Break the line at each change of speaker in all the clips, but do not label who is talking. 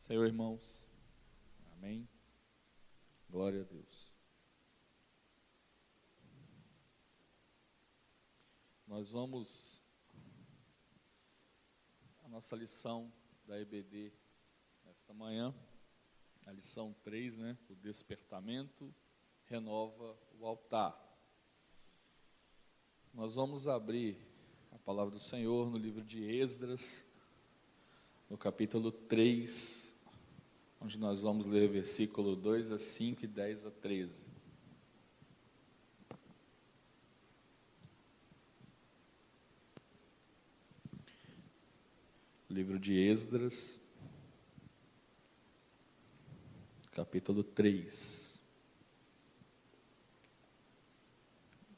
Senhor, irmãos, amém, glória a Deus. Nós vamos, a nossa lição da EBD esta manhã, a lição 3, o despertamento renova o altar. Nós vamos abrir a palavra do Senhor no livro de Esdras, no capítulo 3, onde nós vamos ler versículo 2 a 5 e 10 a 13. Livro de Esdras, capítulo 3,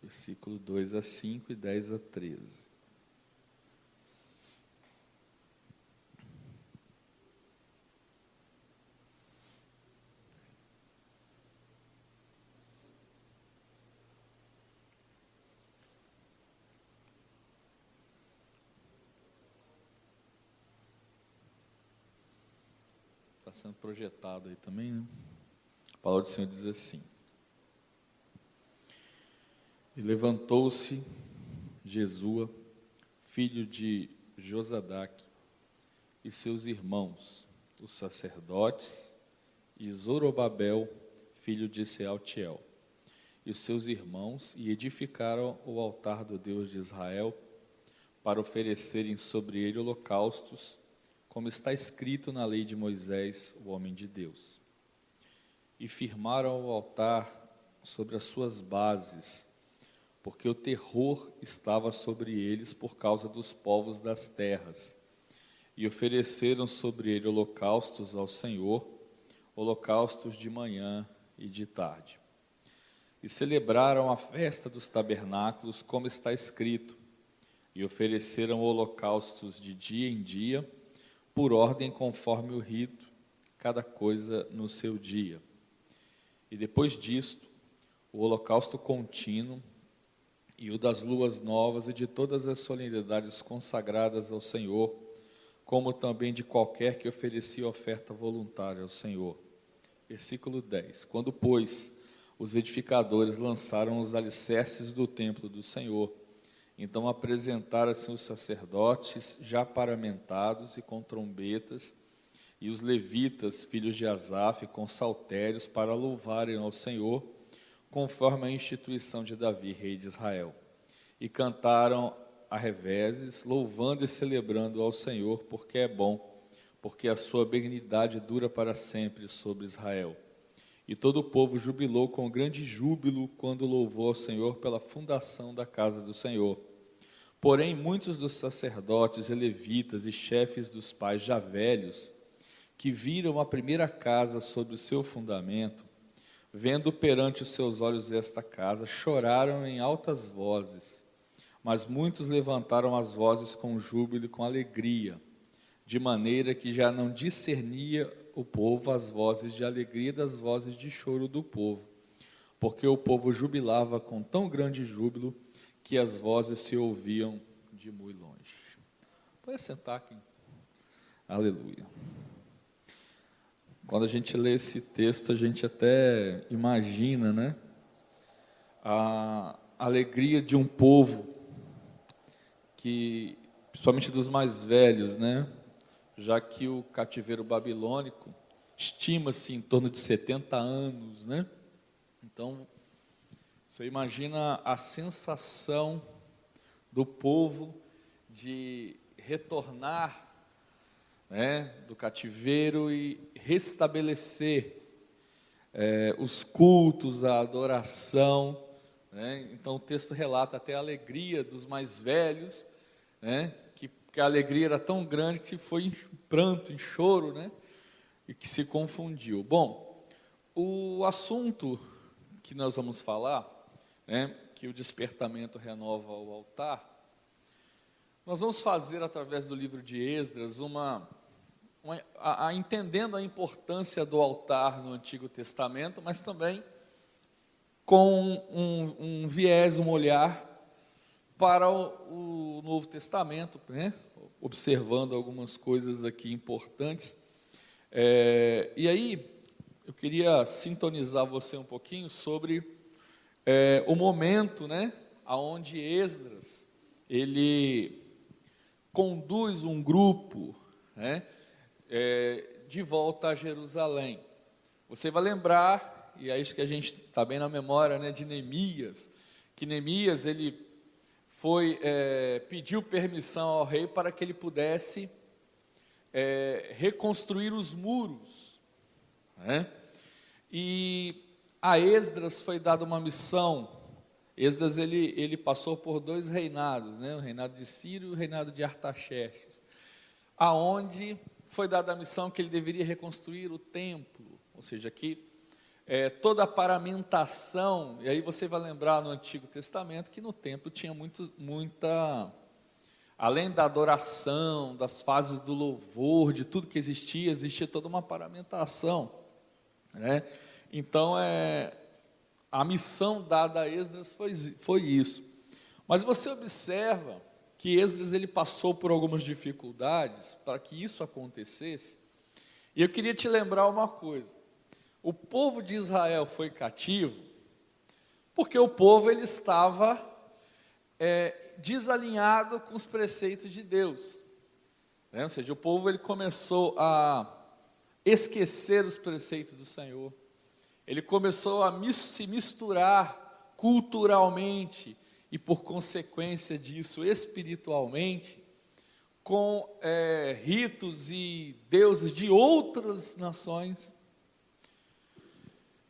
versículo 2 a 5 e 10 a 13. Está sendo projetado aí também, A palavra do Senhor diz assim: E levantou-se Jesua, filho de Josadaque, e seus irmãos, os sacerdotes, e Zorobabel, filho de Sealtiel, e os seus irmãos, e edificaram o altar do Deus de Israel, para oferecerem sobre ele holocaustos, como está escrito na lei de Moisés, o homem de Deus. E firmaram o altar sobre as suas bases, porque o terror estava sobre eles por causa dos povos das terras. E ofereceram sobre ele holocaustos ao Senhor, holocaustos de manhã e de tarde. E celebraram a festa dos tabernáculos, como está escrito, e ofereceram holocaustos de dia em dia, por ordem conforme o rito, cada coisa no seu dia. E depois disto, o holocausto contínuo, e o das luas novas e de todas as solenidades consagradas ao Senhor, como também de qualquer que oferecia oferta voluntária ao Senhor. Versículo 10. Quando, pois, os edificadores lançaram os alicerces do templo do Senhor, então apresentaram-se os sacerdotes já paramentados e com trombetas, e os levitas, filhos de Asaf, com saltérios, para louvarem ao Senhor, conforme a instituição de Davi, rei de Israel. E cantaram a reveses, louvando e celebrando ao Senhor, porque é bom, porque a sua benignidade dura para sempre sobre Israel. E todo o povo jubilou com grande júbilo, quando louvou ao Senhor pela fundação da casa do Senhor. Porém, muitos dos sacerdotes e levitas e chefes dos pais já velhos, que viram a primeira casa sob o seu fundamento, vendo perante os seus olhos esta casa, choraram em altas vozes, mas muitos levantaram as vozes com júbilo e com alegria, de maneira que já não discernia o povo as vozes de alegria das vozes de choro do povo, porque o povo jubilava com tão grande júbilo, que as vozes se ouviam de muito longe. Pode sentar aqui. Aleluia. Quando a gente lê esse texto, a gente até imagina, a alegria de um povo, que, principalmente dos mais velhos, já que o cativeiro babilônico estima-se em torno de 70 anos, Então, você imagina a sensação do povo de retornar, do cativeiro e restabelecer os cultos, a adoração, Então o texto relata até a alegria dos mais velhos, que a alegria era tão grande que foi em pranto, em choro, e que se confundiu. Bom, o assunto que nós vamos falar, que o despertamento renova o altar, nós vamos fazer através do livro de Esdras entendendo a importância do altar no Antigo Testamento, mas também com um viés, um olhar para o Novo Testamento, observando algumas coisas aqui importantes. E aí, eu queria sintonizar você um pouquinho sobre o momento, né, onde Esdras, ele conduz um grupo, né, de volta a Jerusalém. Você vai lembrar, e é isso que a gente está bem na memória, né, de Neemias, que Neemias, ele pediu permissão ao rei para que ele pudesse reconstruir os muros, né? E a Esdras foi dada uma missão. Esdras ele passou por 2 reinados, né? O reinado de Ciro e o reinado de Artaxerxes, aonde foi dada a missão que ele deveria reconstruir o templo, ou seja, que toda a paramentação. E aí você vai lembrar no Antigo Testamento que no templo tinha muita, além da adoração, das fases do louvor, de tudo que existia toda uma paramentação, né? Então, a missão dada a Esdras foi isso. Mas você observa que Esdras ele passou por algumas dificuldades para que isso acontecesse. E eu queria te lembrar uma coisa. O povo de Israel foi cativo porque o povo ele estava desalinhado com os preceitos de Deus, né? Ou seja, o povo ele começou a esquecer os preceitos do Senhor, ele começou a se misturar culturalmente e, por consequência disso, espiritualmente, com ritos e deuses de outras nações.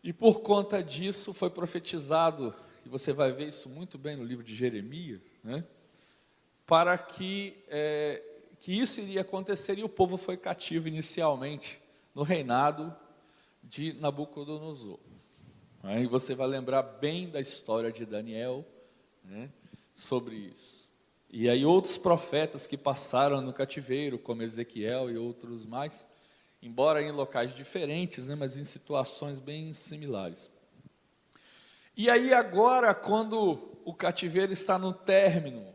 E por conta disso foi profetizado, e você vai ver isso muito bem no livro de Jeremias, né? Para que isso iria acontecer, e o povo foi cativo inicialmente no reinado de Nabucodonosor. E você vai lembrar bem da história de Daniel, né, sobre isso. E aí outros profetas que passaram no cativeiro, como Ezequiel e outros mais, embora em locais diferentes, né, mas em situações bem similares. E aí agora, quando o cativeiro está no término,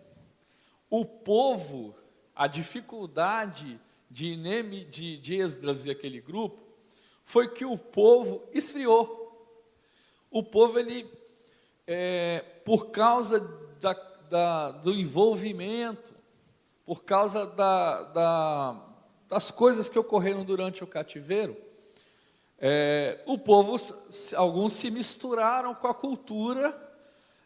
o povo, a dificuldade de Esdras e aquele grupo, foi que o povo esfriou. O povo, ele, por causa do envolvimento, por causa das coisas que ocorreram durante o cativeiro, o povo, alguns se misturaram com a cultura,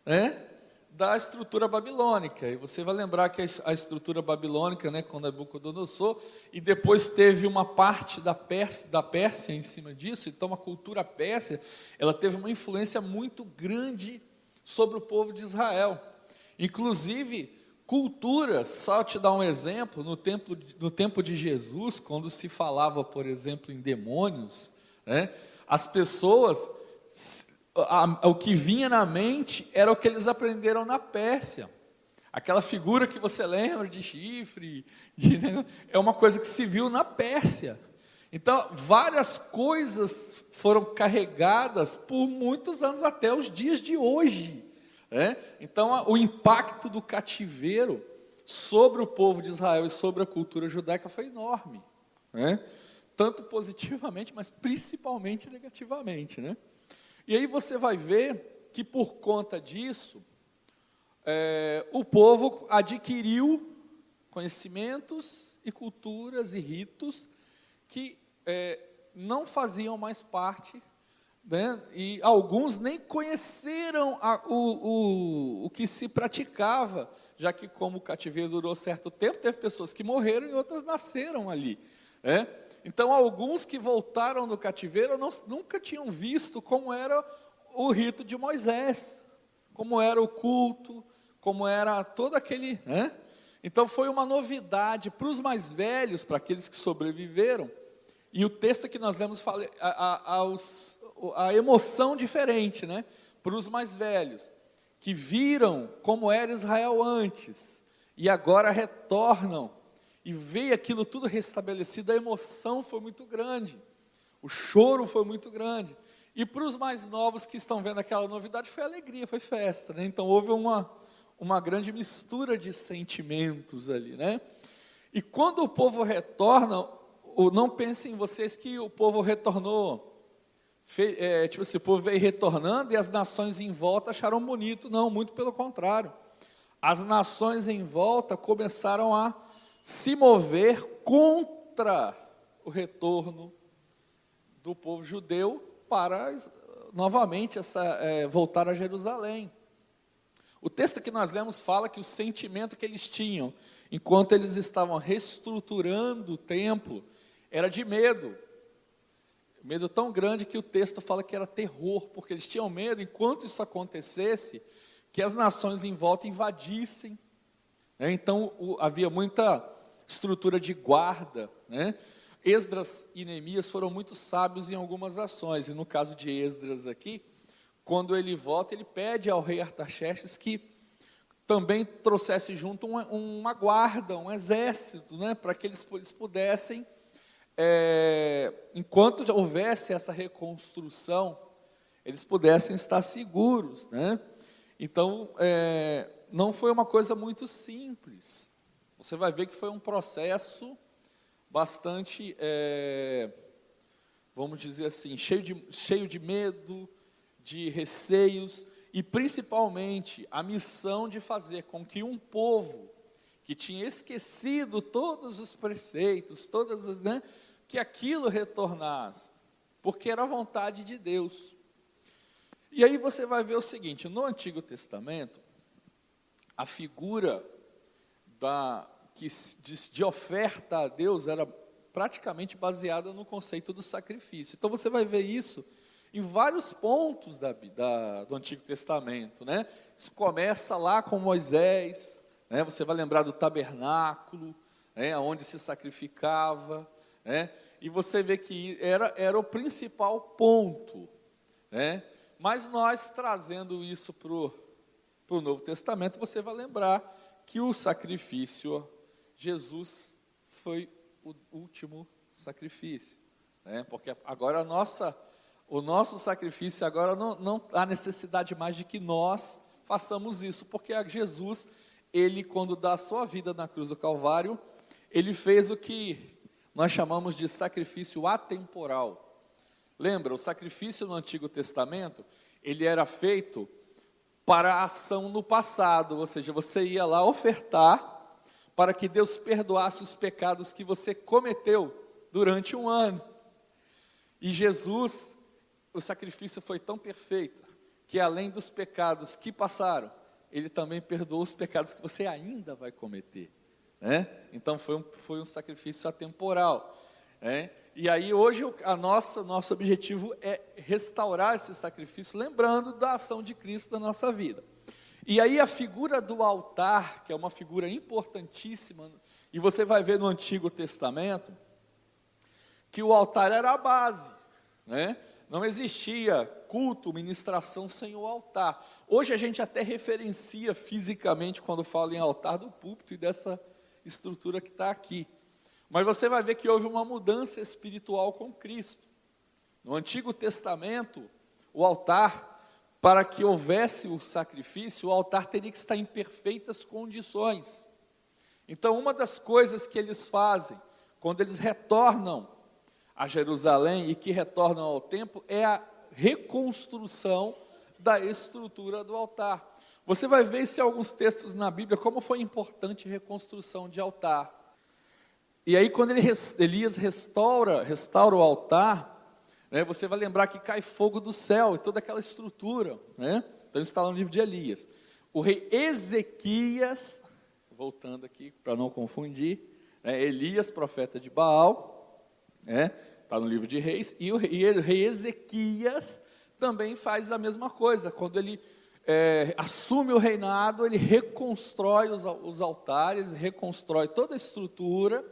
né, da estrutura babilônica. E você vai lembrar que a estrutura babilônica, né, quando Nabucodonosor, e depois teve uma parte da Pérsia em cima disso. Então a cultura pérsia, ela teve uma influência muito grande sobre o povo de Israel. Inclusive, culturas, só te dar um exemplo, no tempo de Jesus, quando se falava, por exemplo, em demônios, né, as pessoas, o que vinha na mente era o que eles aprenderam na Pérsia. Aquela figura que você lembra de chifre, é uma coisa que se viu na Pérsia. Então, várias coisas foram carregadas por muitos anos até os dias de hoje, né? Então, o impacto do cativeiro sobre o povo de Israel e sobre a cultura judaica foi enorme, né? Tanto positivamente, mas principalmente negativamente, né? E aí você vai ver que por conta disso, o povo adquiriu conhecimentos e culturas e ritos que não faziam mais parte, né? E alguns nem conheceram o que se praticava, já que como o cativeiro durou certo tempo, teve pessoas que morreram e outras nasceram ali, né? Então, alguns que voltaram do cativeiro nunca tinham visto como era o rito de Moisés, como era o culto, como era todo aquele, né? Então, foi uma novidade para os mais velhos, para aqueles que sobreviveram. E o texto que nós lemos fala a emoção diferente, né? Para os mais velhos, que viram como era Israel antes, e agora retornam, e veio aquilo tudo restabelecido, a emoção foi muito grande, o choro foi muito grande. E para os mais novos que estão vendo aquela novidade, foi alegria, foi festa, né? Então houve uma grande mistura de sentimentos ali, né? E quando o povo retorna, não pensem vocês que o povo retornou, tipo assim, o povo veio retornando e as nações em volta acharam bonito. Não, muito pelo contrário. As nações em volta começaram a se mover contra o retorno do povo judeu para novamente voltar a Jerusalém. O texto que nós lemos fala que o sentimento que eles tinham, enquanto eles estavam reestruturando o templo, era de medo. Medo tão grande que o texto fala que era terror, porque eles tinham medo, enquanto isso acontecesse, que as nações em volta invadissem. Então, havia muita estrutura de guarda. Esdras e Neemias foram muito sábios em algumas ações, e no caso de Esdras aqui, quando ele volta, ele pede ao rei Artaxerxes que também trouxesse junto uma guarda, um exército, para que eles pudessem, enquanto houvesse essa reconstrução, eles pudessem estar seguros. Então, não foi uma coisa muito simples. Você vai ver que foi um processo bastante, vamos dizer assim, cheio de medo, de receios, e principalmente a missão de fazer com que um povo que tinha esquecido todos os preceitos, que aquilo retornasse, porque era a vontade de Deus. E aí você vai ver o seguinte: no Antigo Testamento, a figura de oferta a Deus era praticamente baseada no conceito do sacrifício. Então você vai ver isso em vários pontos do Antigo Testamento. Isso começa lá com Moisés, você vai lembrar do tabernáculo, onde se sacrificava, e você vê que era o principal ponto. Mas nós, trazendo isso para o Novo Testamento, você vai lembrar que o sacrifício, Jesus foi o último sacrifício, porque agora o nosso sacrifício, agora não há necessidade mais de que nós façamos isso, porque Jesus, ele, quando dá a sua vida na cruz do Calvário, ele fez o que nós chamamos de sacrifício atemporal. Lembra, o sacrifício no Antigo Testamento, ele era feito para a ação no passado, ou seja, você ia lá ofertar para que Deus perdoasse os pecados que você cometeu durante um ano. E Jesus, o sacrifício foi tão perfeito, que além dos pecados que passaram, ele também perdoou os pecados que você ainda vai cometer. Então foi um sacrifício atemporal. E aí hoje nosso objetivo é restaurar esse sacrifício, lembrando da ação de Cristo na nossa vida. E aí a figura do altar, que é uma figura importantíssima, e você vai ver no Antigo Testamento, que o altar era a base, Não existia culto, ministração sem o altar. Hoje a gente até referencia fisicamente, quando fala em altar, do púlpito e dessa estrutura que está aqui. Mas você vai ver que houve uma mudança espiritual com Cristo. No Antigo Testamento, o altar, para que houvesse o sacrifício, o altar teria que estar em perfeitas condições. Então, uma das coisas que eles fazem, quando eles retornam a Jerusalém e que retornam ao templo, é a reconstrução da estrutura do altar. Você vai ver isso em alguns textos na Bíblia, como foi importante a reconstrução de altar. E aí, quando Elias restaura o altar, você vai lembrar que cai fogo do céu e toda aquela estrutura. Então, isso está no livro de Elias. O rei Ezequias, voltando aqui para não confundir, Elias, profeta de Baal, está no livro de Reis, e o rei Ezequias também faz a mesma coisa. Quando ele assume o reinado, ele reconstrói os altares, reconstrói toda a estrutura,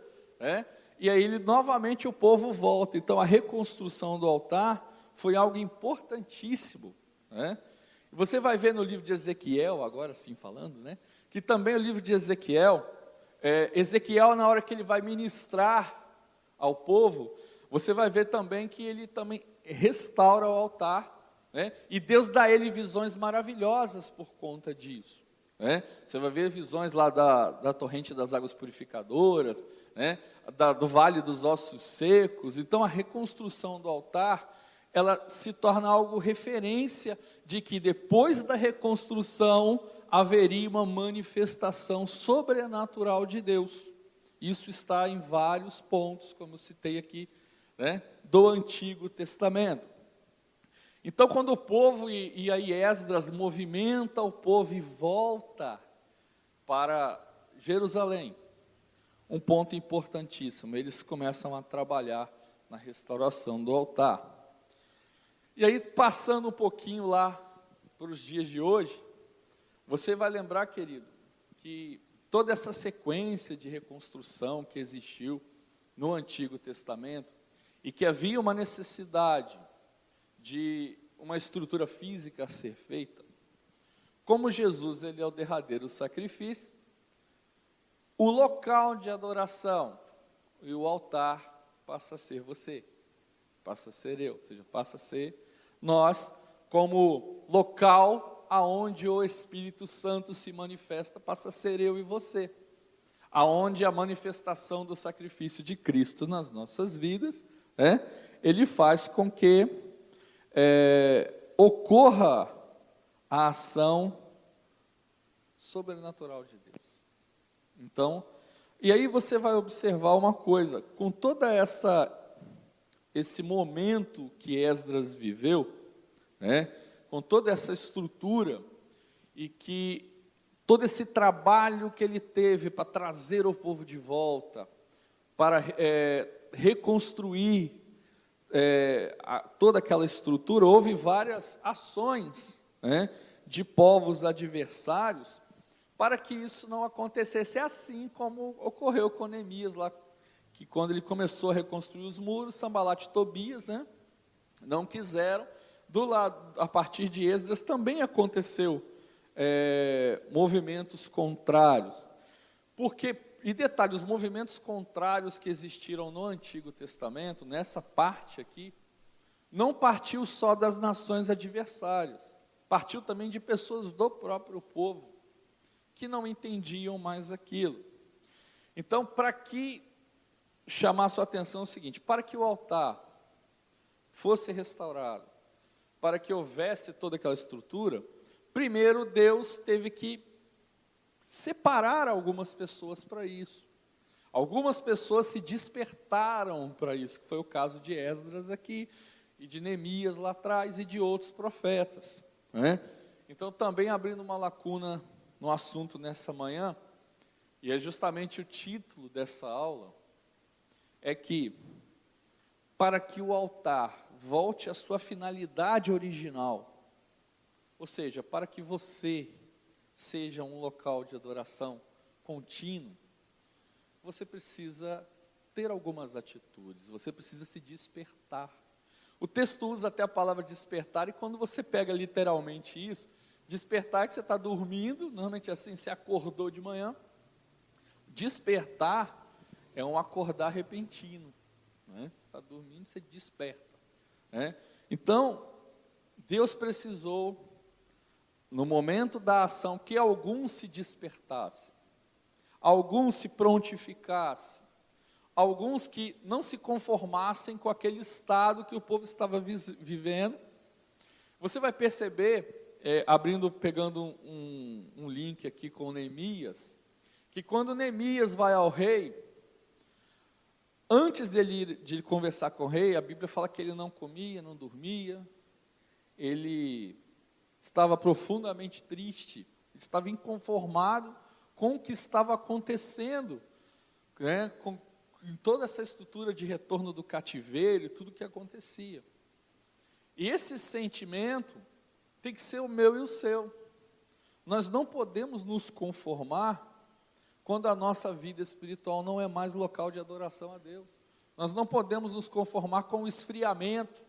e aí novamente o povo volta. Então a reconstrução do altar foi algo importantíssimo. Você vai ver no livro de Ezequiel, agora sim falando, que também o livro de Ezequiel, Ezequiel, na hora que ele vai ministrar ao povo, você vai ver também que ele também restaura o altar, e Deus dá a ele visões maravilhosas por conta disso. Você vai ver visões lá da torrente das águas purificadoras, do Vale dos Ossos Secos. Então, a reconstrução do altar, ela se torna algo referência de que depois da reconstrução haveria uma manifestação sobrenatural de Deus. Isso está em vários pontos, como eu citei aqui, né, do Antigo Testamento. Então, quando o povo, e aí Esdras movimenta o povo e volta para Jerusalém, um ponto importantíssimo, eles começam a trabalhar na restauração do altar. E aí, passando um pouquinho lá para os dias de hoje, você vai lembrar, querido, que toda essa sequência de reconstrução que existiu no Antigo Testamento, e que havia uma necessidade de uma estrutura física a ser feita, como Jesus ele é o derradeiro sacrifício, o local de adoração e o altar passa a ser você, passa a ser eu, ou seja, passa a ser nós, como local aonde o Espírito Santo se manifesta, passa a ser eu e você, aonde a manifestação do sacrifício de Cristo nas nossas vidas, né, ele faz com que ocorra a ação sobrenatural de Deus. Então, e aí você vai observar uma coisa, com toda esse momento que Esdras viveu, né, com toda essa estrutura, e que todo esse trabalho que ele teve para trazer o povo de volta, para reconstruir toda aquela estrutura, houve várias ações, né, de povos adversários, para que isso não acontecesse. É assim como ocorreu com Neemias lá, que quando ele começou a reconstruir os muros, Sambalat e Tobias, né, não quiseram. Do lado, a partir de Esdras, também aconteceu movimentos contrários. Porque, e detalhe, os movimentos contrários que existiram no Antigo Testamento, nessa parte aqui, não partiu só das nações adversárias, partiu também de pessoas do próprio povo, que não entendiam mais aquilo. Então, para que chamar a sua atenção é o seguinte, para que o altar fosse restaurado, para que houvesse toda aquela estrutura, primeiro Deus teve que separar algumas pessoas para isso. Algumas pessoas se despertaram para isso, que foi o caso de Esdras aqui, e de Neemias lá atrás, e de outros profetas, né? Então, também abrindo uma lacuna no assunto nessa manhã, e é justamente o título dessa aula, é que, para que o altar volte à sua finalidade original, ou seja, para que você seja um local de adoração contínuo, você precisa ter algumas atitudes, você precisa se despertar. O texto usa até a palavra despertar, e quando você pega literalmente isso, despertar é que você está dormindo, normalmente assim, você acordou de manhã. Despertar é um acordar repentino, né? Você está dormindo, você desperta, né? Então, Deus precisou, no momento da ação, que alguns se despertassem, alguns se prontificassem, alguns que não se conformassem com aquele estado que o povo estava vivendo. Você vai perceber, pegando um link aqui com Neemias, que quando Neemias vai ao rei, antes de conversar com o rei, a Bíblia fala que ele não comia, não dormia, ele estava profundamente triste, estava inconformado com o que estava acontecendo, né, em toda essa estrutura de retorno do cativeiro, tudo que acontecia. E esse sentimento tem que ser o meu e o seu. Nós não podemos nos conformar quando a nossa vida espiritual não é mais local de adoração a Deus. Nós não podemos nos conformar com o esfriamento,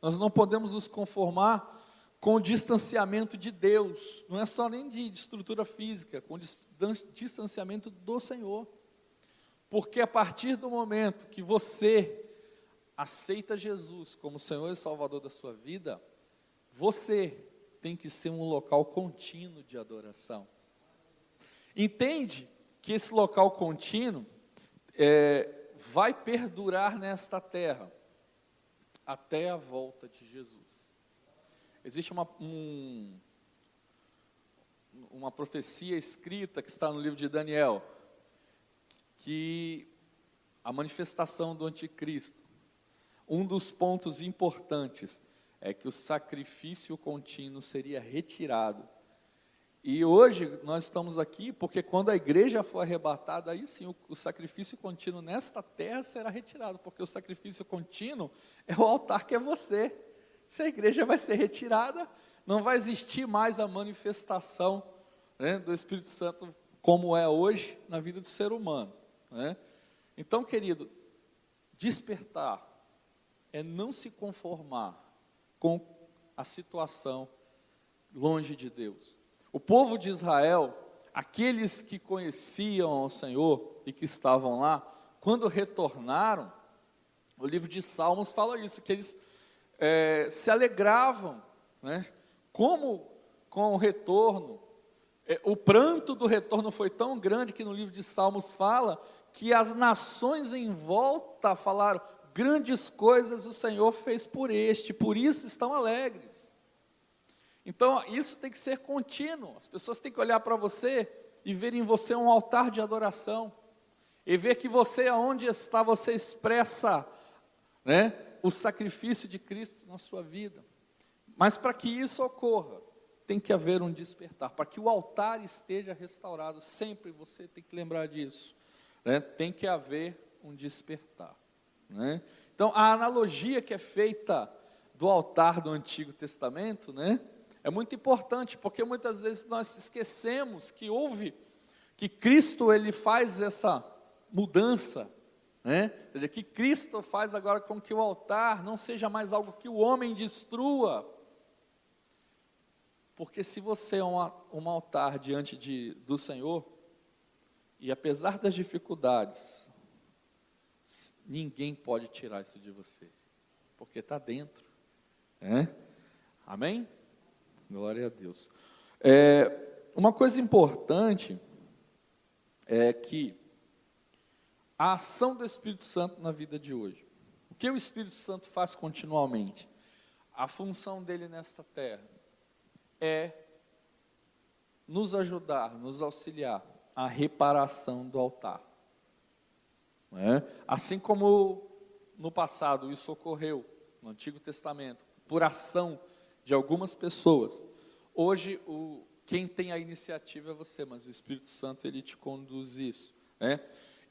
nós não podemos nos conformar com o distanciamento de Deus, não é só nem de estrutura física, com o distanciamento do Senhor. Porque a partir do momento que você aceita Jesus como Senhor e Salvador da sua vida, você tem que ser um local contínuo de adoração. Entende que esse local contínuo vai perdurar nesta terra até a volta de Jesus. Existe uma profecia escrita que está no livro de Daniel, que a manifestação do anticristo, um dos pontos importantes é que o sacrifício contínuo seria retirado. E hoje nós estamos aqui porque quando a igreja for arrebatada, aí sim o sacrifício contínuo nesta terra será retirado, porque o sacrifício contínuo é o altar que é você. Se a igreja vai ser retirada, não vai existir mais a manifestação, né, do Espírito Santo como é hoje na vida do ser humano, né? Então, querido, despertar é não se conformar com a situação longe de Deus. O povo de Israel, aqueles que conheciam ao Senhor e que estavam lá, quando retornaram, o livro de Salmos fala isso, que eles se alegravam, né? Como com o retorno, o pranto do retorno foi tão grande que no livro de Salmos fala que as nações em volta falaram, grandes coisas o Senhor fez por isso estão alegres. Então, isso tem que ser contínuo, as pessoas têm que olhar para você e ver em você um altar de adoração, e ver que você, aonde está, você expressa, né, o sacrifício de Cristo na sua vida. Mas para que isso ocorra, tem que haver um despertar, para que o altar esteja restaurado, sempre você tem que lembrar disso, né? Tem que haver um despertar, né? Então, a analogia que é feita do altar do Antigo Testamento, né, é muito importante, porque muitas vezes nós esquecemos que Cristo ele faz essa mudança, né? Ou seja, que Cristo faz agora com que o altar não seja mais algo que o homem destrua, porque se você é um altar diante do Senhor, e apesar das dificuldades, ninguém pode tirar isso de você, porque está dentro, né? Amém? Glória a Deus. Uma coisa importante é que a ação do Espírito Santo na vida de hoje, o que o Espírito Santo faz continuamente? A função dele nesta terra é nos ajudar, nos auxiliar a reparação do altar, né? Assim como no passado isso ocorreu no Antigo Testamento, por ação de algumas pessoas, hoje quem tem a iniciativa é você, mas o Espírito Santo ele te conduz isso, né?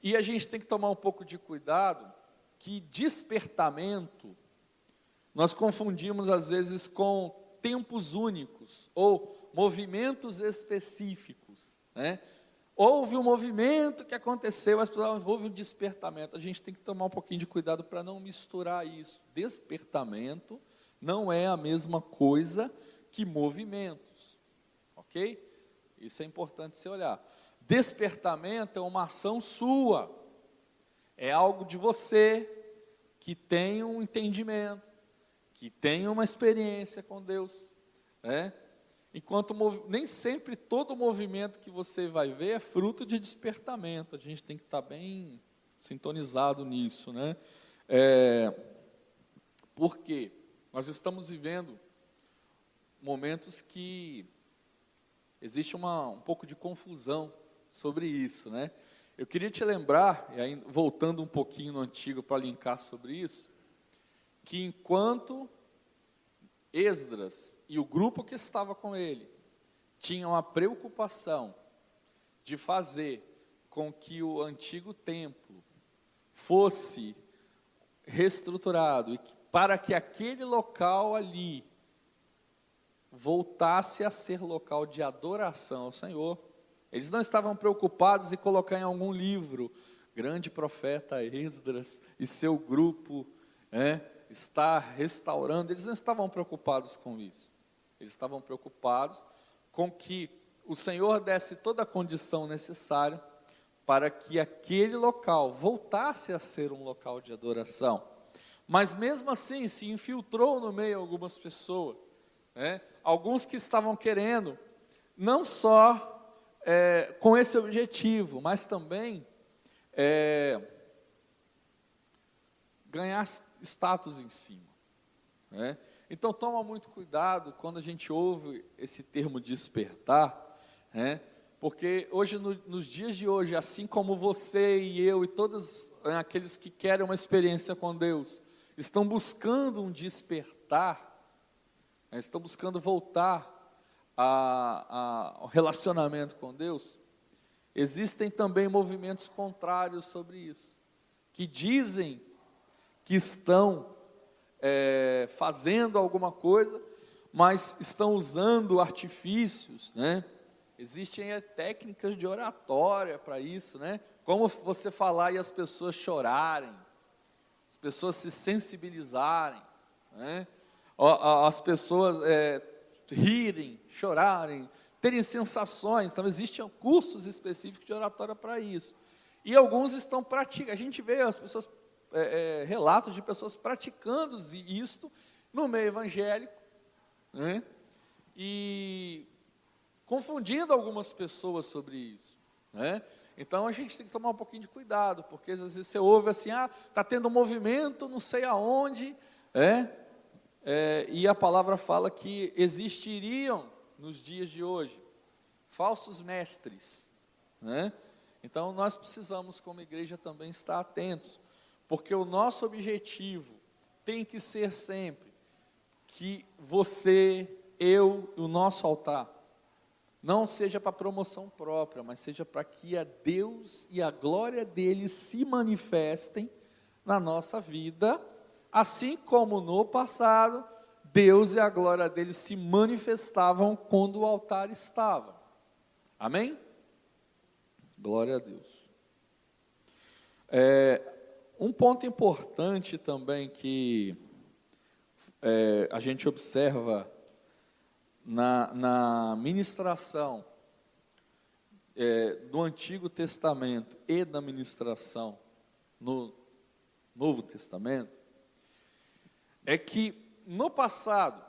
E a gente tem que tomar um pouco de cuidado, que despertamento nós confundimos às vezes com tempos únicos, ou movimentos específicos, né? Houve um movimento que aconteceu, as pessoas, houve um despertamento. A gente tem que tomar um pouquinho de cuidado para não misturar isso. Despertamento não é a mesma coisa que movimentos, ok? Isso é importante você olhar. Despertamento é uma ação sua, é algo de você que tem um entendimento, que tem uma experiência com Deus, né? Enquanto nem sempre todo movimento que você vai ver é fruto de despertamento, a gente tem que estar bem sintonizado nisso, né? Porque nós estamos vivendo momentos que existe um pouco de confusão sobre isso, né? Eu queria te lembrar, e aí, voltando um pouquinho no Antigo para linkar sobre isso, que enquanto Esdras e o grupo que estava com ele tinham a preocupação de fazer com que o antigo templo fosse reestruturado e para que aquele local ali voltasse a ser local de adoração ao Senhor, eles não estavam preocupados em colocar em algum livro, grande profeta Esdras e seu grupo, está restaurando. Eles não estavam preocupados com isso, eles estavam preocupados com que o Senhor desse toda a condição necessária para que aquele local voltasse a ser um local de adoração. Mas mesmo assim se infiltrou no meio algumas pessoas, alguns que estavam querendo, não só com esse objetivo, mas também ganhar status em cima, né? Então toma muito cuidado quando a gente ouve esse termo despertar, né? Porque hoje, nos dias de hoje, assim como você e eu e todos aqueles que querem uma experiência com Deus, estão buscando um despertar, né? Estão buscando voltar ao relacionamento com Deus, existem também movimentos contrários sobre isso, que dizem que estão fazendo alguma coisa, mas estão usando artifícios, né? Existem técnicas de oratória para isso, né? Como você falar e as pessoas chorarem, as pessoas se sensibilizarem, né? As pessoas rirem, chorarem, terem sensações. Então existem cursos específicos de oratória para isso. E alguns estão praticando. A gente vê as pessoas, relatos de pessoas praticando isto no meio evangélico, né? E confundindo algumas pessoas sobre isso, né? Então a gente tem que tomar um pouquinho de cuidado, porque às vezes você ouve assim, está tendo um movimento, não sei aonde, e a palavra fala que existiriam nos dias de hoje falsos mestres, né? Então nós precisamos, como igreja, também estar atentos, porque o nosso objetivo tem que ser sempre que você, eu, o nosso altar, não seja para promoção própria, mas seja para que a Deus e a glória dele se manifestem na nossa vida, assim como no passado, Deus e a glória dele se manifestavam quando o altar estava. Amém? Glória a Deus. Um ponto importante também que a gente observa na ministração do Antigo Testamento e da ministração no Novo Testamento, é que no passado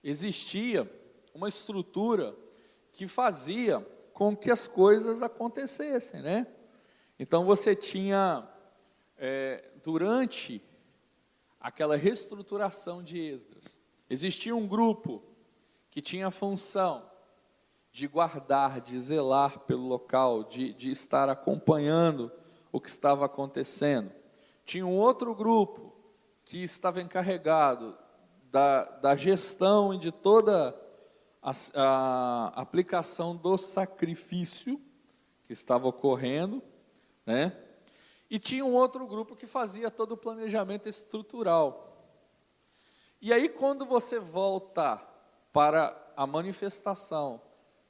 existia uma estrutura que fazia com que as coisas acontecessem, né? Então você tinha, durante aquela reestruturação de Esdras, existia um grupo que tinha a função de guardar, de zelar pelo local, de estar acompanhando o que estava acontecendo. Tinha um outro grupo que estava encarregado da gestão e de toda a aplicação do sacrifício que estava ocorrendo, né? E tinha um outro grupo que fazia todo o planejamento estrutural. E aí, quando você volta para a manifestação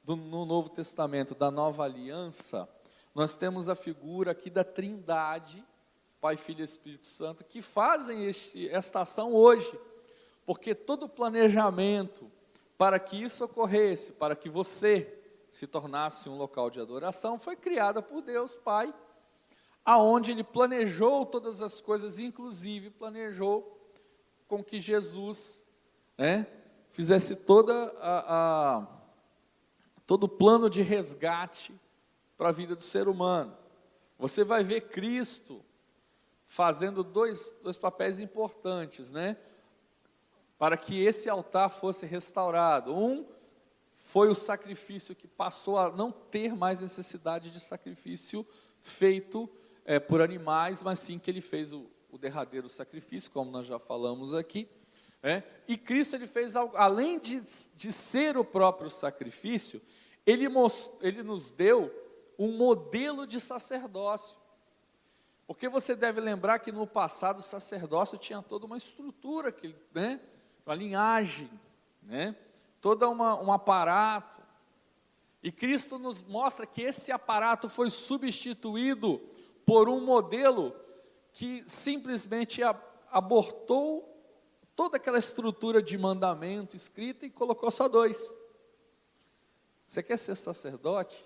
no Novo Testamento, da nova aliança, nós temos a figura aqui da Trindade, Pai, Filho e Espírito Santo, que fazem esta ação hoje, porque todo o planejamento para que isso ocorresse, para que você se tornasse um local de adoração, foi criada por Deus Pai, aonde Ele planejou todas as coisas, inclusive planejou com que Jesus, fizesse todo o plano de resgate para a vida do ser humano. Você vai ver Cristo fazendo dois papéis importantes, né? Para que esse altar fosse restaurado. Um foi o sacrifício que passou a não ter mais necessidade de sacrifício feito por animais, mas sim que ele fez o derradeiro sacrifício, como nós já falamos aqui. E Cristo, ele fez algo, além de ser o próprio sacrifício, ele nos deu um modelo de sacerdócio. Porque você deve lembrar que no passado o sacerdócio tinha toda uma estrutura, uma linhagem, todo um aparato. E Cristo nos mostra que esse aparato foi substituído por um modelo que simplesmente abortou toda aquela estrutura de mandamento escrita e colocou só 2. Você quer ser sacerdote?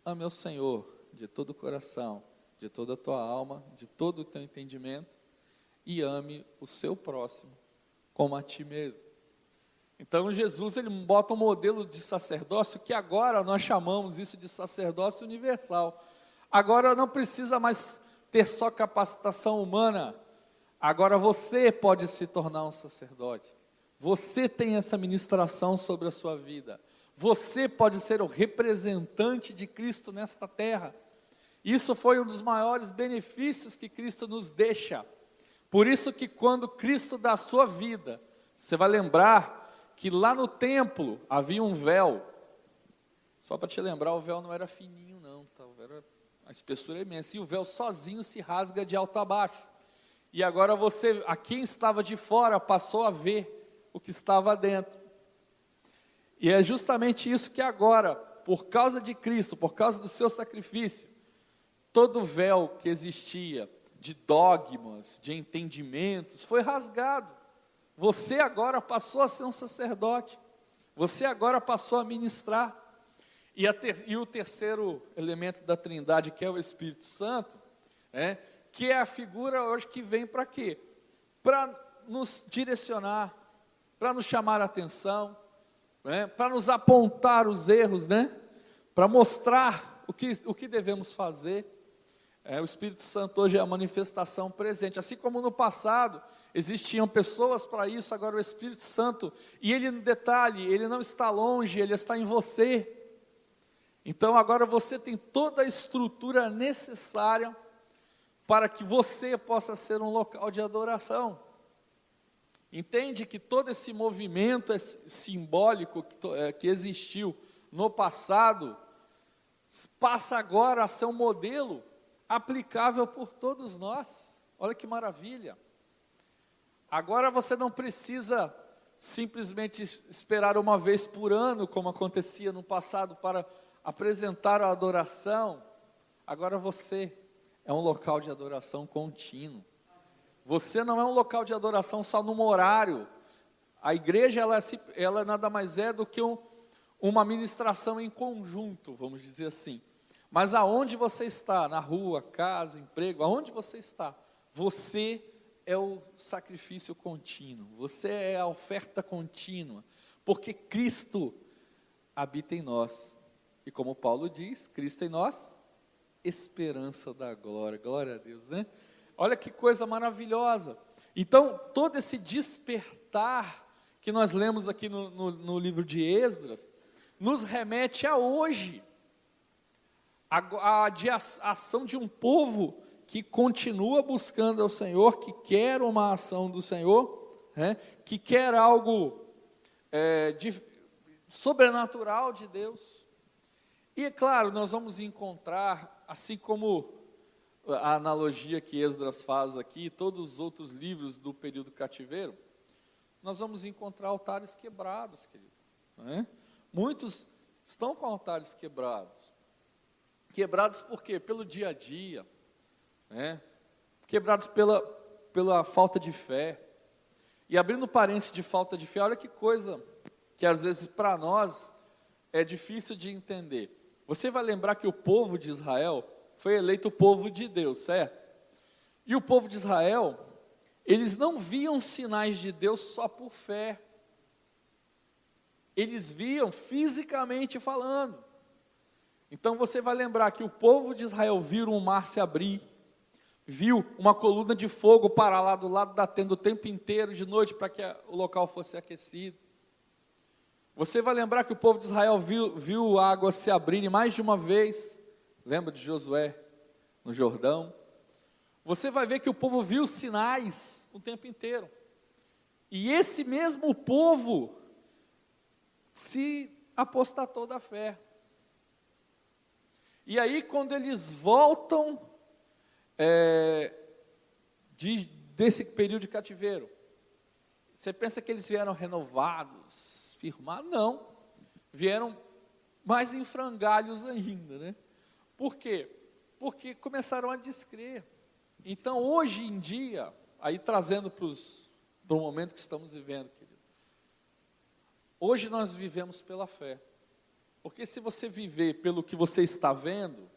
Ame ao Senhor de todo o coração, de toda a tua alma, de todo o teu entendimento, e ame o seu próximo como a ti mesmo. Então Jesus, ele bota um modelo de sacerdócio que agora nós chamamos isso de sacerdócio universal. Agora não precisa mais ter só capacitação humana Agora você pode se tornar um sacerdote. Você tem essa ministração sobre a sua vida. Você pode ser o representante de Cristo nesta terra. Isso foi um dos maiores benefícios que Cristo nos deixa. Por isso que quando Cristo dá a sua vida, você vai lembrar que lá no templo havia um véu. Só para te lembrar, o véu não era fininho não, tá? A espessura é imensa. E o véu sozinho se rasga de alto a baixo. E agora você, a quem estava de fora, passou a ver o que estava dentro. E é justamente isso que agora, por causa de Cristo, por causa do seu sacrifício, todo véu que existia de dogmas, de entendimentos, foi rasgado. Você agora passou a ser um sacerdote. Você agora passou a ministrar. E o terceiro elemento da Trindade, que é o Espírito Santo, que é a figura hoje que vem para quê? Para nos direcionar, para nos chamar a atenção, para nos apontar os erros, para mostrar o que devemos fazer. O Espírito Santo hoje é a manifestação presente, assim como no passado existiam pessoas para isso, agora o Espírito Santo, e ele, no detalhe, ele não está longe, ele está em você. Então agora você tem toda a estrutura necessária para que você possa ser um local de adoração. Entende que todo esse movimento simbólico que existiu no passado, passa agora a ser um modelo aplicável por todos nós. Olha que maravilha. Agora você não precisa simplesmente esperar uma vez por ano, como acontecia no passado, para apresentar a adoração. Agora você é um local de adoração contínuo. Você não é um local de adoração só num horário. A igreja, ela nada mais é do que uma ministração em conjunto, vamos dizer assim. Mas aonde você está, na rua, casa, emprego, aonde você está, você é o sacrifício contínuo, você é a oferta contínua, porque Cristo habita em nós. E como Paulo diz, Cristo em nós, esperança da glória. Glória a Deus, Olha que coisa maravilhosa. Então, todo esse despertar que nós lemos aqui no livro de Esdras, nos remete a hoje, a ação de um povo que continua buscando ao Senhor, que quer uma ação do Senhor, que quer algo sobrenatural de Deus. E é claro, nós vamos encontrar, assim como a analogia que Esdras faz aqui, todos os outros livros do período cativeiro, nós vamos encontrar altares quebrados, querido. Muitos estão com altares quebrados. Quebrados por quê? Pelo dia a dia, quebrados pela falta de fé. E abrindo parênteses de falta de fé, olha que coisa que às vezes para nós é difícil de entender. Você vai lembrar que o povo de Israel foi eleito o povo de Deus, certo? E o povo de Israel, eles não viam sinais de Deus só por fé. Eles viam fisicamente falando. Então você vai lembrar que o povo de Israel viu um mar se abrir, viu uma coluna de fogo parar lá do lado da tenda o tempo inteiro, de noite, para que o local fosse aquecido. Você vai lembrar que o povo de Israel viu a água se abrir mais de uma vez. Lembra de Josué no Jordão? Você vai ver que o povo viu sinais o tempo inteiro. E esse mesmo povo se apostatou da fé. E aí, quando eles voltam desse período de cativeiro, você pensa que eles vieram renovados, firmados? Não, vieram mais em frangalhos ainda, Por quê? Porque começaram a descrer. Então, hoje em dia, aí trazendo para o momento que estamos vivendo, querido, hoje nós vivemos pela fé. Porque se você viver pelo que você está vendo,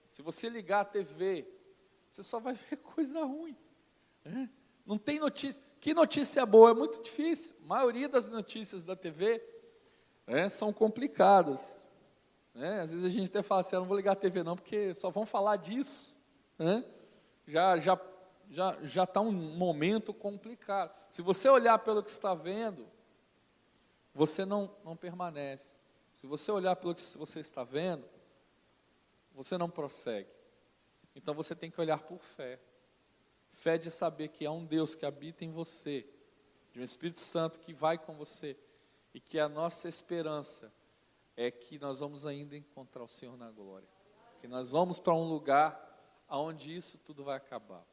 se você ligar a TV, você só vai ver coisa ruim. Não tem notícia. Que notícia boa? É muito difícil. A maioria das notícias da TV são complicadas. Às vezes a gente até fala assim, eu não vou ligar a TV não, porque só vão falar disso. Já já está um momento complicado. Se você olhar pelo que está vendo, você não permanece. Se você olhar pelo que você está vendo, você não prossegue. Então você tem que olhar por fé. Fé de saber que há um Deus que habita em você, de um Espírito Santo que vai com você, e que a nossa esperança é que nós vamos ainda encontrar o Senhor na glória. Que nós vamos para um lugar onde isso tudo vai acabar,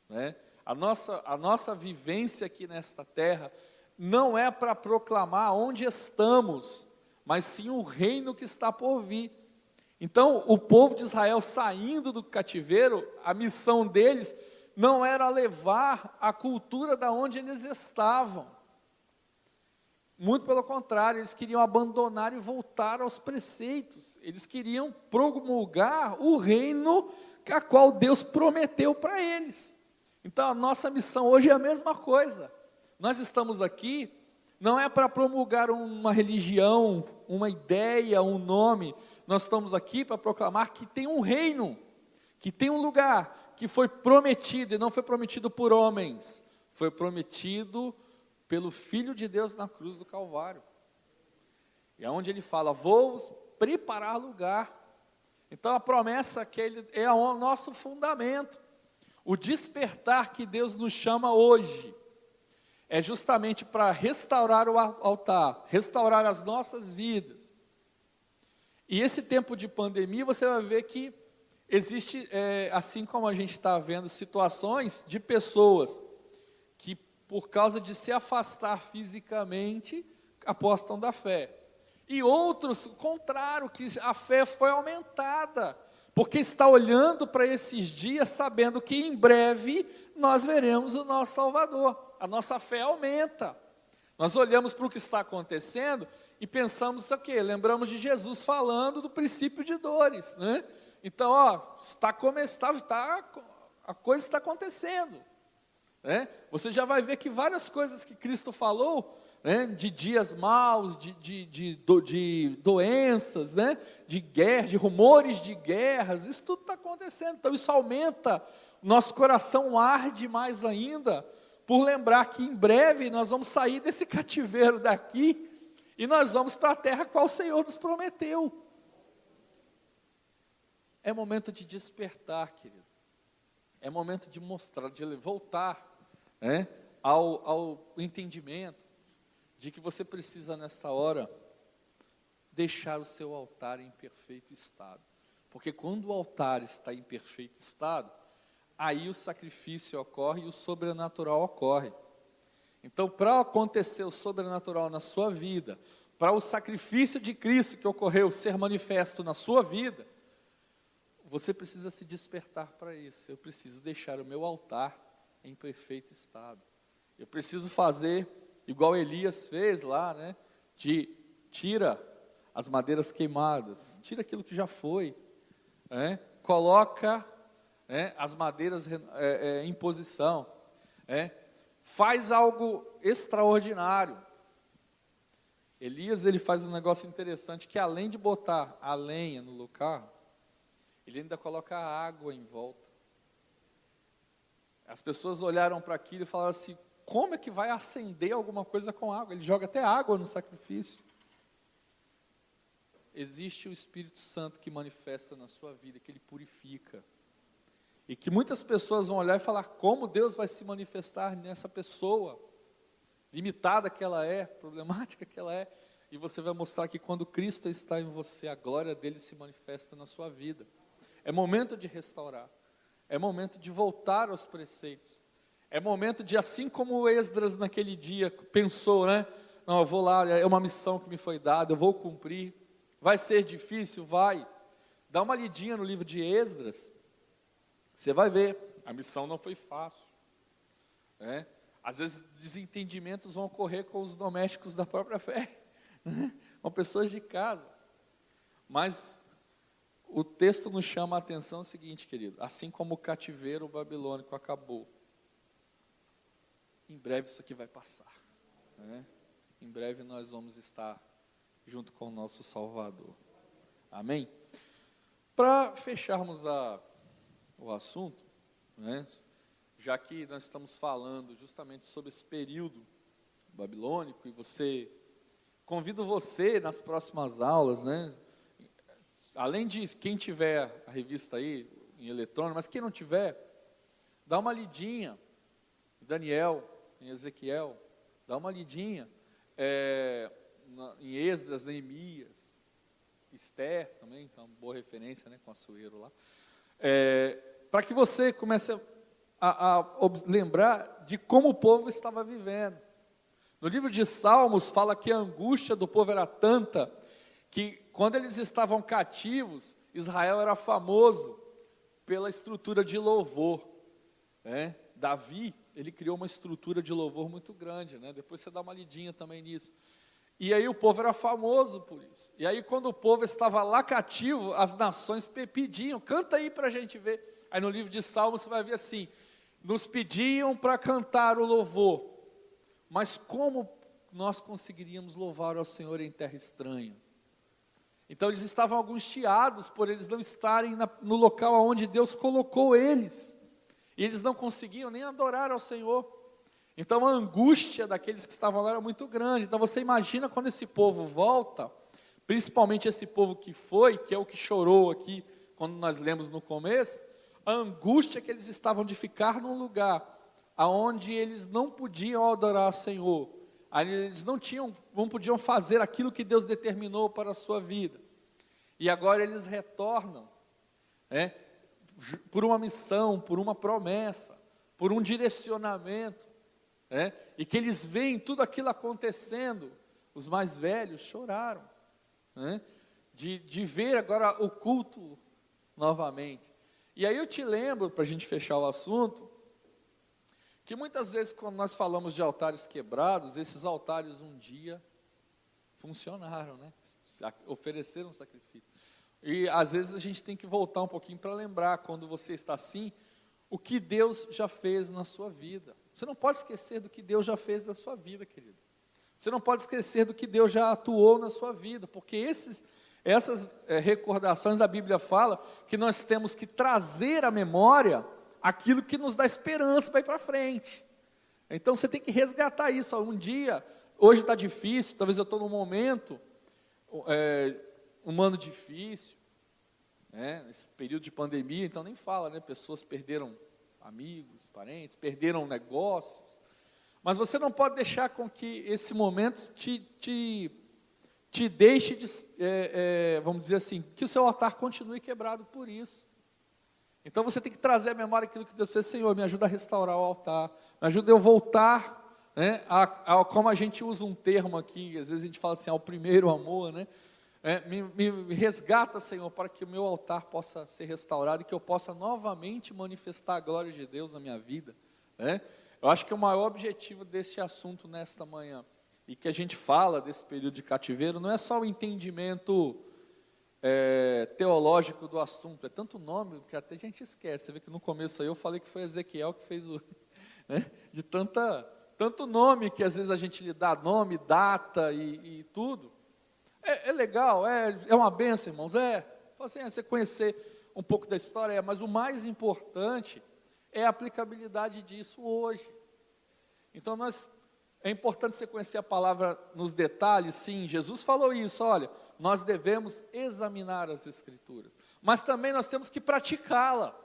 né? A nossa vivência aqui nesta terra não é para proclamar onde estamos, mas sim o reino que está por vir. Então, o povo de Israel saindo do cativeiro, a missão deles não era levar a cultura da onde eles estavam. Muito pelo contrário, eles queriam abandonar e voltar aos preceitos. Eles queriam promulgar o reino a qual Deus prometeu para eles. Então a nossa missão hoje é a mesma coisa. Nós estamos aqui, não é para promulgar uma religião, uma ideia, um nome. Nós estamos aqui para proclamar que tem um reino, que tem um lugar, que foi prometido, e não foi prometido por homens, foi prometido pelo Filho de Deus na cruz do Calvário. E é onde ele fala, vou preparar lugar. Então a promessa que ele é o nosso fundamento. O despertar que Deus nos chama hoje é justamente para restaurar o altar, restaurar as nossas vidas. E esse tempo de pandemia, você vai ver que existe, assim como a gente está vendo, situações de pessoas que, por causa de se afastar fisicamente, apostam da fé. E outros, o contrário, que a fé foi aumentada, porque está olhando para esses dias, sabendo que em breve nós veremos o nosso Salvador. A nossa fé aumenta. Nós olhamos para o que está acontecendo e pensamos o quê? Lembramos de Jesus falando do princípio de dores, né? Então, a coisa está acontecendo, né? Você já vai ver que várias coisas que Cristo falou, né, de dias maus, de doenças, né, de guerra, de rumores de guerras, isso tudo está acontecendo. Então isso aumenta, nosso coração arde mais ainda, por lembrar que em breve nós vamos sair desse cativeiro daqui, e nós vamos para a terra qual o Senhor nos prometeu. É momento de despertar, querido. É momento de mostrar, de voltar, né, ao entendimento de que você precisa nessa hora deixar o seu altar em perfeito estado. Porque quando o altar está em perfeito estado, aí o sacrifício ocorre e o sobrenatural ocorre. Então, para acontecer o sobrenatural na sua vida, para o sacrifício de Cristo que ocorreu ser manifesto na sua vida, você precisa se despertar para isso. Eu preciso deixar o meu altar em perfeito estado. Eu preciso fazer igual Elias fez lá, né? Tira as madeiras queimadas, tira aquilo que já foi, né? Coloca, né, as madeiras em posição, né? Faz algo extraordinário. Elias, ele faz um negócio interessante, que além de botar a lenha no lugar, ele ainda coloca água em volta. As pessoas olharam para aquilo e falaram assim, como é que vai acender alguma coisa com água? Ele joga até água no sacrifício. Existe o Espírito Santo que manifesta na sua vida, que ele purifica. E que muitas pessoas vão olhar e falar, como Deus vai se manifestar nessa pessoa, limitada que ela é, problemática que ela é. E você vai mostrar que quando Cristo está em você, a glória dele se manifesta na sua vida. É momento de restaurar. É momento de voltar aos preceitos. É momento de, assim como Esdras naquele dia pensou, né? Não, eu vou lá, é uma missão que me foi dada, eu vou cumprir. Vai ser difícil? Vai. Dá uma lidinha no livro de Esdras, você vai ver, a missão não foi fácil, né? Às vezes desentendimentos vão ocorrer com os domésticos da própria fé, né? Com pessoas de casa. Mas o texto nos chama a atenção o seguinte, querido, assim como o cativeiro babilônico acabou, em breve isso aqui vai passar, né? Em breve nós vamos estar junto com o nosso Salvador. Amém? Para fecharmos o assunto, né? já que nós estamos falando justamente sobre esse período babilônico, e convido você nas próximas aulas, né? Além de quem tiver a revista aí, em eletrônico, mas quem não tiver, dá uma lidinha em Daniel, em Ezequiel, dá uma lidinha em Esdras, Neemias, Esther também, então boa referência, né, com Assuero lá, para que você comece a lembrar de como o povo estava vivendo. No livro de Salmos fala que a angústia do povo era tanta, que quando eles estavam cativos, Israel era famoso pela estrutura de louvor, né? Davi, ele criou uma estrutura de louvor muito grande, né? Depois você dá uma lidinha também nisso. E aí o povo era famoso por isso. E aí quando o povo estava lá cativo, as nações pediam, canta aí para a gente ver. Aí no livro de Salmos você vai ver assim, nos pediam para cantar o louvor, mas como nós conseguiríamos louvar ao Senhor em terra estranha? Então eles estavam angustiados por eles não estarem no local onde Deus colocou eles, e eles não conseguiam nem adorar ao Senhor. Então a angústia daqueles que estavam lá era muito grande. Então você imagina quando esse povo volta, principalmente esse povo que é o que chorou aqui, quando nós lemos no começo, a angústia que eles estavam de ficar num lugar aonde eles não podiam adorar ao Senhor, eles não podiam fazer aquilo que Deus determinou para a sua vida, e agora eles retornam, por uma missão, por uma promessa, por um direcionamento, e que eles veem tudo aquilo acontecendo. Os mais velhos choraram, de ver agora o culto novamente. E aí eu te lembro, para a gente fechar o assunto, que muitas vezes quando nós falamos de altares quebrados, esses altares um dia funcionaram, né? Ofereceram sacrifício. E às vezes a gente tem que voltar um pouquinho para lembrar, quando você está assim, o que Deus já fez na sua vida. Você não pode esquecer do que Deus já fez na sua vida, querido. Você não pode esquecer do que Deus já atuou na sua vida, porque essas recordações, a Bíblia fala que nós temos que trazer à memória aquilo que nos dá esperança para ir para frente. Então você tem que resgatar isso. Um dia, hoje está difícil, talvez eu estou num momento, um ano difícil, nesse período de pandemia, então nem fala, né? Pessoas perderam amigos, parentes, perderam negócios, mas você não pode deixar com que esse momento te deixe, vamos dizer assim, que o seu altar continue quebrado por isso. Então você tem que trazer à memória aquilo que Deus fez. Senhor, me ajuda a restaurar o altar, me ajuda eu voltar, como a gente usa um termo aqui, às vezes a gente fala assim, ao primeiro amor, né? Me resgata, Senhor, para que o meu altar possa ser restaurado e que eu possa novamente manifestar a glória de Deus na minha vida. Eu acho que o maior objetivo desse assunto nesta manhã, e que a gente fala desse período de cativeiro, não é só o entendimento teológico do assunto, é tanto nome que até a gente esquece. Você vê que no começo aí eu falei que foi Ezequiel que fez de tanto nome que às vezes a gente lhe dá nome, data e tudo. É legal, é uma bênção, irmãos, assim, você conhecer um pouco da história, mas o mais importante é a aplicabilidade disso hoje. Então é importante você conhecer a palavra nos detalhes. Sim, Jesus falou isso, olha, nós devemos examinar as Escrituras, mas também nós temos que praticá-la,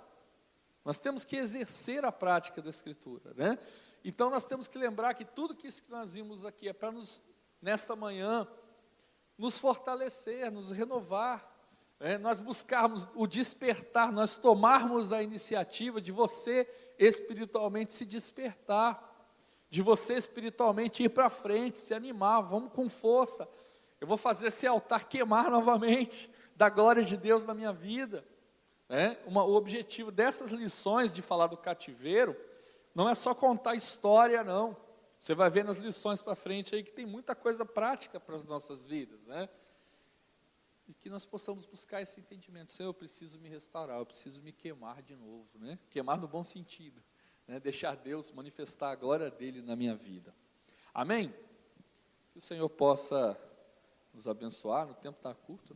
nós temos que exercer a prática da Escritura, né? Então nós temos que lembrar que tudo que isso que nós vimos aqui é para nesta manhã, nos fortalecer, nos renovar, nós buscarmos o despertar, nós tomarmos a iniciativa de você espiritualmente se despertar, de você espiritualmente ir para frente, se animar, vamos com força. Eu vou fazer esse altar queimar novamente, da glória de Deus na minha vida. O objetivo dessas lições de falar do cativeiro, não é só contar história, não. Você vai ver nas lições para frente aí que tem muita coisa prática para as nossas vidas, E que nós possamos buscar esse entendimento. Senhor, eu preciso me restaurar, eu preciso me queimar de novo, Queimar no bom sentido, Deixar Deus manifestar a glória dele na minha vida. Amém? Que o Senhor possa nos abençoar. O tempo está curto,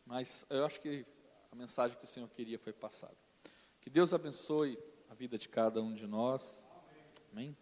Mas eu acho que a mensagem que o Senhor queria foi passada. Que Deus abençoe a vida de cada um de nós. Amém?